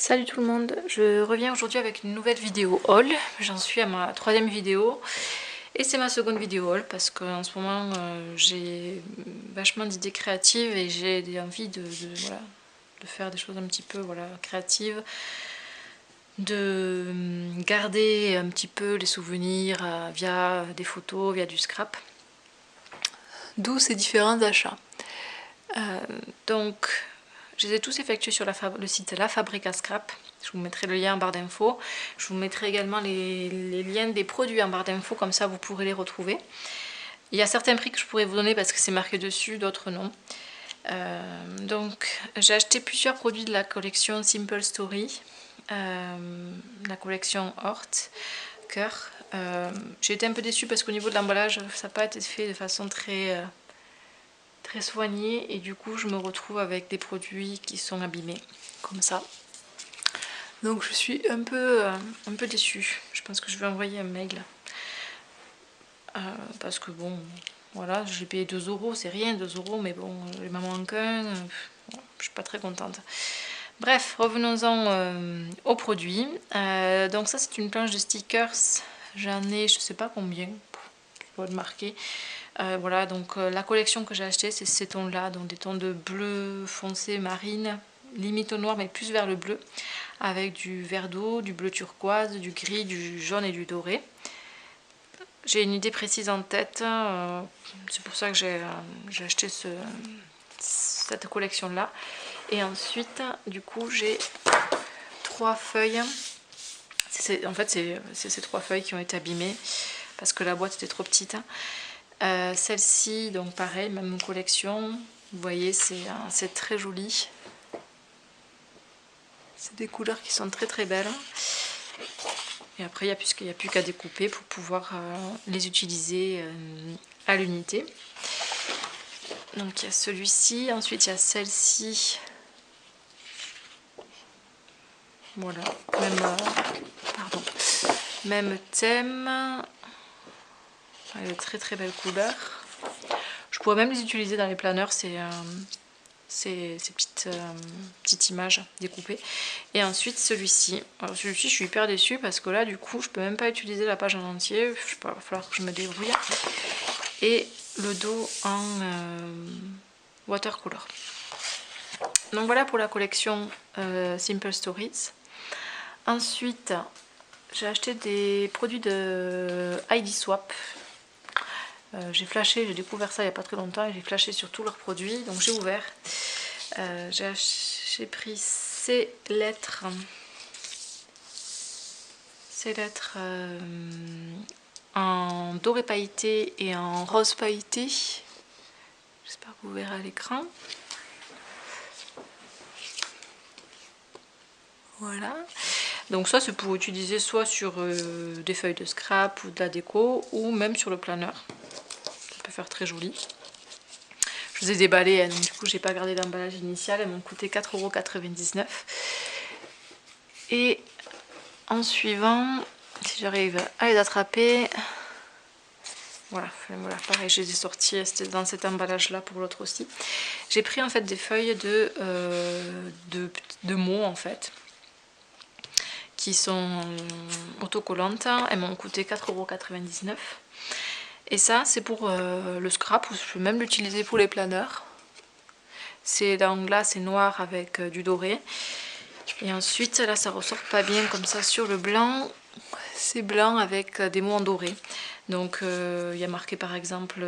Salut tout le monde, je reviens aujourd'hui avec une nouvelle vidéo haul. J'en suis à ma troisième vidéo et c'est ma seconde vidéo haul parce qu'en ce moment j'ai vachement d'idées créatives et j'ai envie de faire des choses un petit peu créatives, de garder un petit peu les souvenirs via des photos, via du scrap. D'où ces différents achats. Donc je les ai tous effectués sur le site La Fabrique à Scrap. Je vous mettrai le lien en barre d'infos. Je vous mettrai également les liens des produits en barre d'infos, comme ça vous pourrez les retrouver. Il y a certains prix que je pourrais vous donner parce que c'est marqué dessus, d'autres non. Donc j'ai acheté plusieurs produits de la collection Simple Story, la collection Hort, Cœur. J'ai été un peu déçue parce qu'au niveau de l'emballage, ça n'a pas été fait de façon très soignée et du coup je me retrouve avec des produits qui sont abîmés comme ça. Donc je suis un peu déçue. Je pense que je vais envoyer un mail parce que bon voilà, j'ai payé 2 €, c'est rien 2 €, mais bon il m'en manque un, je suis pas très contente. Bref, revenons-en aux produits. Donc ça c'est une planche de stickers, j'en ai je sais pas combien, je dois le marquer. Voilà, donc la collection que j'ai achetée, c'est ces tons là, donc des tons de bleu foncé marine, limite au noir mais plus vers le bleu, avec du vert d'eau, du bleu turquoise, du gris, du jaune et du doré. J'ai une idée précise en tête, c'est pour ça que j'ai acheté cette collection là. Et ensuite du coup j'ai 3 feuilles, en fait c'est ces 3 feuilles qui ont été abîmées parce que la boîte était trop petite. Celle-ci, donc pareil, même collection, vous voyez c'est très joli, c'est des couleurs qui sont très belles et après il n'y a plus qu'à découper pour pouvoir les utiliser à l'unité. Donc il y a celui-ci, ensuite il y a celle-ci, voilà, même thème, très belle couleur. Je pourrais même les utiliser dans les planeurs, ces petites images découpées. Et ensuite celui-ci. Alors celui-ci je suis hyper déçue parce que là du coup je peux même pas utiliser la page en entier. Je sais pas, il va falloir que je me débrouille. Et le dos en watercolor. Donc voilà pour la collection Simple Stories. Ensuite j'ai acheté des produits de ID Swap. J'ai découvert ça il n'y a pas très longtemps et j'ai flashé sur tous leurs produits, donc j'ai ouvert. J'ai pris ces lettres en doré pailleté et en rose pailleté. J'espère que vous verrez à l'écran. Voilà. Donc ça c'est pour utiliser soit sur des feuilles de scrap ou de la déco ou même sur le planeur. Ça peut faire très joli. Je vous ai déballé, donc du coup j'ai pas gardé l'emballage initial, elles m'ont coûté 4,99 €. Et en suivant, si j'arrive à les attraper, voilà, pareil, je les ai sortis, c'était dans cet emballage là pour l'autre aussi. J'ai pris en fait des feuilles de mots en fait, qui sont autocollantes, elles m'ont coûté 4,99 €. Et ça c'est pour le scrap, ou je peux même l'utiliser pour les planeurs. C'est là c'est noir avec du doré. Et ensuite là ça ressort pas bien comme ça sur le blanc. C'est blanc avec des mots en doré. Donc il y a marqué par exemple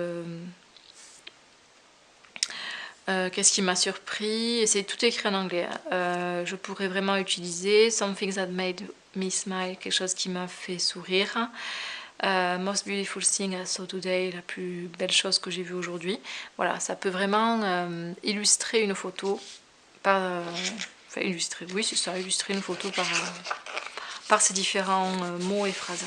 qu'est-ce qui m'a surpris. Et c'est tout écrit en anglais. Je pourrais vraiment utiliser Something that made me smile, quelque chose qui m'a fait sourire. Most beautiful thing I saw today, la plus belle chose que j'ai vue aujourd'hui. Voilà, ça peut vraiment illustrer une photo enfin illustrer, oui c'est ça, illustrer une photo par ces différents mots et phrases.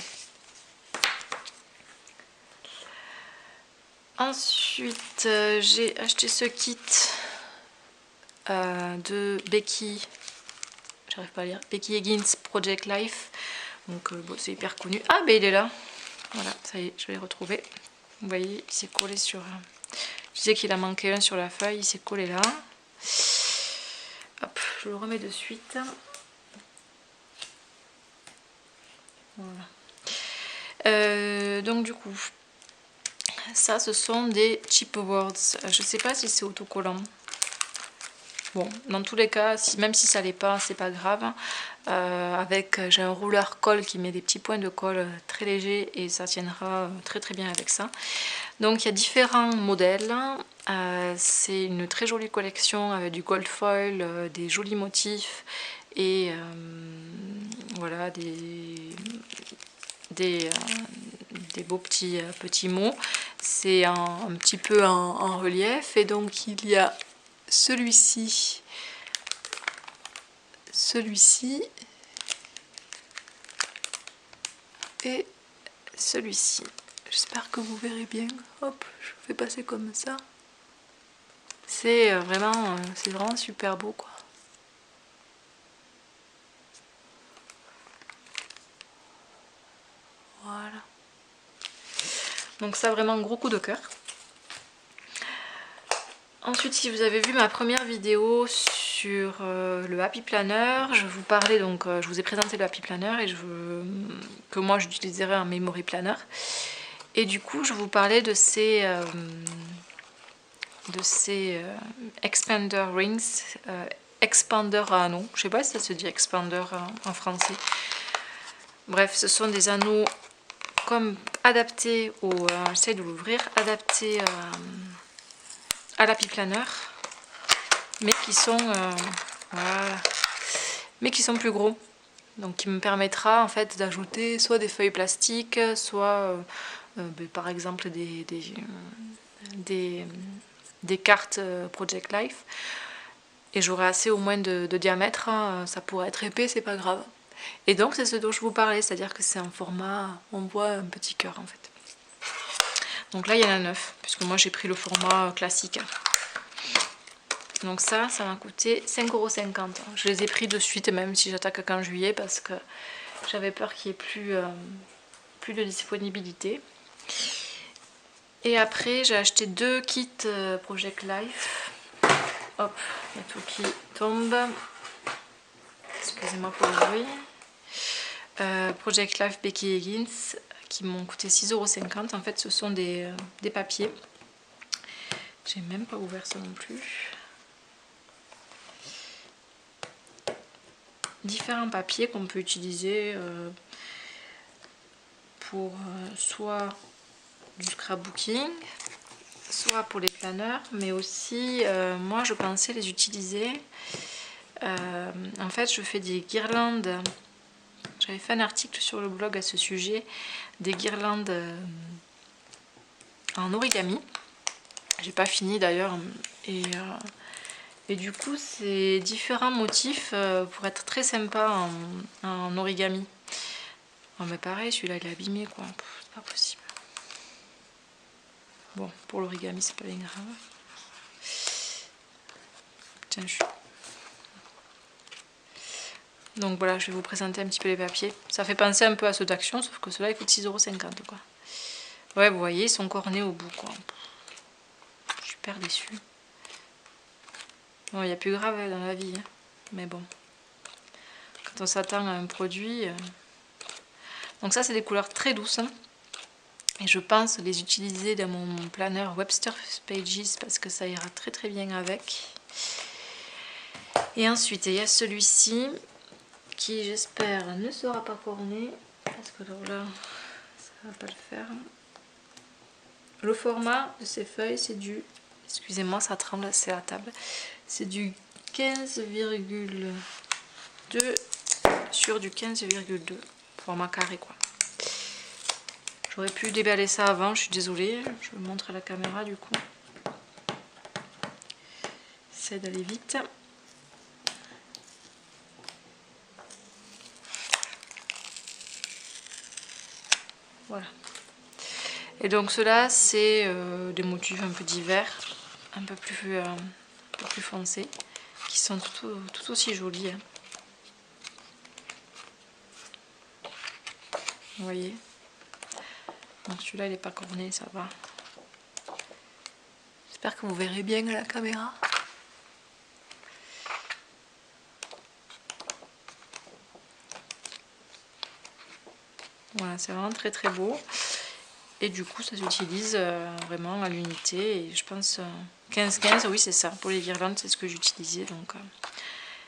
Ensuite j'ai acheté ce kit de Becky, j'arrive pas à lire, Becky Higgins Project Life. Donc bon, c'est hyper connu. Ah ben il est là, voilà, ça y est, je vais le retrouver. Vous voyez, il s'est collé sur... Je disais qu'il a manqué un sur la feuille, il s'est collé là. Hop, je le remets de suite. Voilà. Donc du coup, ça ce sont des chipboards. Je sais pas si c'est autocollant. Bon, dans tous les cas, même si ça l'est pas, c'est pas grave. J'ai un rouleur colle qui met des petits points de colle très légers et ça tiendra très très bien avec ça. Donc il y a différents modèles. C'est une très jolie collection avec du gold foil, des jolis motifs et voilà des beaux petits mots. C'est un petit peu en relief et donc il y a celui-ci et celui-ci. J'espère que vous verrez bien. Hop, je fais passer comme ça. C'est vraiment super beau quoi. Voilà. Donc ça, vraiment gros coup de cœur. Ensuite, si vous avez vu ma première vidéo sur le Happy Planner, je vous parlais donc, je vous ai présenté le Happy Planner et que moi j'utiliserai un Memory Planner. Et du coup, je vous parlais de ces expander rings, expander à anneaux. Je sais pas si ça se dit expander en français. Bref, ce sont des anneaux comme adaptés au, j'essaie de l'ouvrir, adaptés à l'Happy Planner, mais qui sont voilà, mais qui sont plus gros, donc qui me permettra en fait d'ajouter soit des feuilles plastiques, soit par exemple des cartes Project Life, et j'aurai assez au moins de diamètre, hein. Ça pourrait être épais, c'est pas grave. Et donc c'est ce dont je vous parlais, c'est-à-dire que c'est un format, on voit un petit cœur en fait. Donc là il y en a 9, puisque moi j'ai pris le format classique. Donc ça m'a coûté 5,50 €. Je les ai pris de suite, même si j'attaque qu'en juillet, parce que j'avais peur qu'il n'y ait plus de disponibilité. Et après j'ai acheté 2 kits Project Life. Hop, il y a tout qui tombe. Excusez-moi pour le bruit. Project Life Becky Higgins, qui m'ont coûté 6,50 €. En fait ce sont des papiers. J'ai même pas ouvert ça non plus. Différents papiers qu'on peut utiliser pour soit du scrapbooking, soit pour les planeurs, mais aussi moi je pensais les utiliser. En fait je fais des guirlandes, j'avais fait un article sur le blog à ce sujet, des guirlandes en origami. J'ai pas fini d'ailleurs, et du coup c'est différents motifs pour être très sympa en origami. Oh, mais pareil, celui-là il est abîmé quoi, c'est pas possible. Bon, pour l'origami c'est pas bien grave. Tiens, donc voilà, je vais vous présenter un petit peu les papiers. Ça fait penser un peu à ceux d'Action, sauf que ceux-là ils coûtent 6,50 € quoi. Ouais, vous voyez, ils sont cornés au bout quoi. Je suis super déçue. Bon, il y a plus grave dans la vie, hein. Mais bon, quand on s'attend à un produit... Donc ça c'est des couleurs très douces, hein. Et je pense les utiliser dans mon planeur Webster Pages parce que ça ira très très bien avec. Et ensuite il y a celui-ci qui j'espère ne sera pas corné, parce que là ça va pas le faire. Le format de ces feuilles c'est du, excusez-moi ça tremble, c'est la table, c'est du 15,2 sur du 15,2, format carré quoi. J'aurais pu déballer ça avant, je suis désolée, je vous montre à la caméra du coup. J'essaie d'aller vite. Voilà. Et donc ceux-là, c'est des motifs un peu divers, un peu plus foncés, qui sont tout aussi jolis, hein. Vous voyez. Donc celui-là, il n'est pas corné, ça va. J'espère que vous verrez bien à la caméra. Voilà, c'est vraiment très très beau. Et du coup, ça s'utilise vraiment à l'unité. Et je pense 15-15, oui, c'est ça. Pour les guirlandes, c'est ce que j'utilisais. Donc,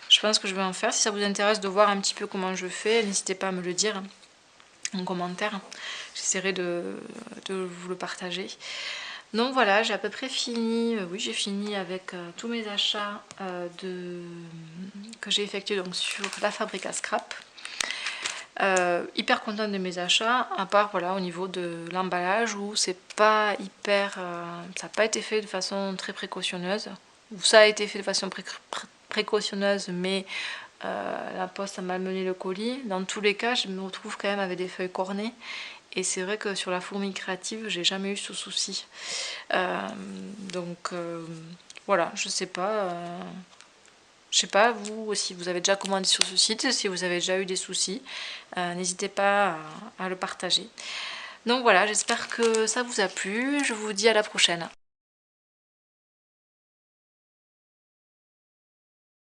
je pense que je vais en faire. Si ça vous intéresse de voir un petit peu comment je fais, n'hésitez pas à me le dire en commentaire. J'essaierai de vous le partager. Donc voilà, j'ai à peu près fini. Oui, j'ai fini avec tous mes achats que j'ai effectués donc, sur la fabrique à scrap. Hyper contente de mes achats, à part voilà au niveau de l'emballage où c'est pas hyper, ça n'a pas été fait de façon très précautionneuse, ou ça a été fait de façon précautionneuse, mais la poste a malmené le colis. Dans tous les cas, je me retrouve quand même avec des feuilles cornées, et c'est vrai que sur la fourmi créative, j'ai jamais eu ce souci. Donc voilà, je sais pas. Je sais pas, vous, si vous avez déjà commandé sur ce site, si vous avez déjà eu des soucis, n'hésitez pas à le partager. Donc voilà, j'espère que ça vous a plu. Je vous dis à la prochaine.